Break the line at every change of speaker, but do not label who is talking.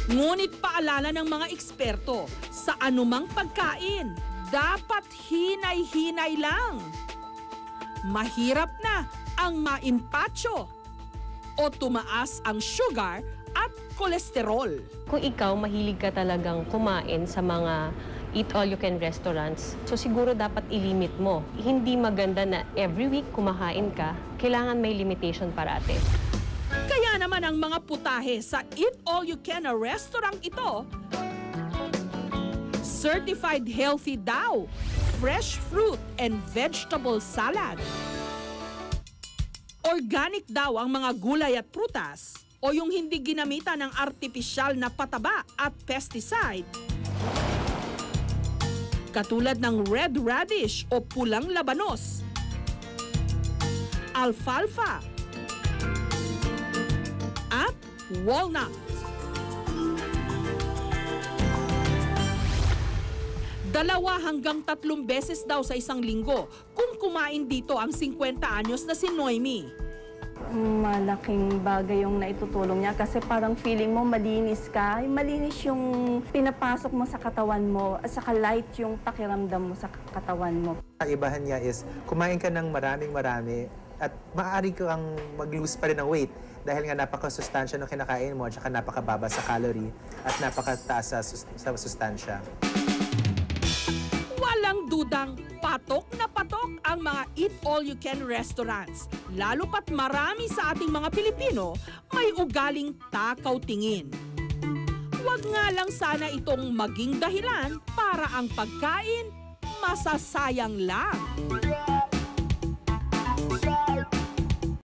Ngunit paalala ng mga eksperto, sa anumang pagkain, dapat hinay-hinay lang. Mahirap na ang maimpatyo o tumaas ang sugar at kolesterol.
Kung ikaw mahilig ka talagang kumain sa mga eat-all-you-can restaurants, so siguro dapat ilimit mo. Hindi maganda na every week kumakain ka, kailangan may limitation parate.
Kaya naman ang mga putahe sa eat-all-you-can restaurant ito, certified healthy daw, fresh fruit and vegetable salad. Organic daw ang mga gulay at prutas o yung hindi ginamitan ng artipisyal na pataba at pesticide. Katulad ng red radish o pulang labanos, alfalfa, at walnut. Dalawa hanggang 3 beses daw sa isang linggo kung kumain dito ang 50 anyos na si Noemi.
Malaking bagay yung naitutulong niya kasi parang feeling mo malinis ka. Malinis yung pinapasok mo sa katawan mo at saka light yung pakiramdam mo sa katawan mo.
Ibahan niya is kumain ka ng maraming-marami at maaari kang mag-lose pa rin ng weight dahil nga napaka-sustansya ng kinakain mo at saka napakababa sa calorie at napakataas sa sustansya.
Walang dudang patok na patok ang mga eat-all-you-can restaurants. Lalo pat marami sa ating mga Pilipino may ugaling takaw tingin. Huwag nga lang sana itong maging dahilan para ang pagkain masasayang lang.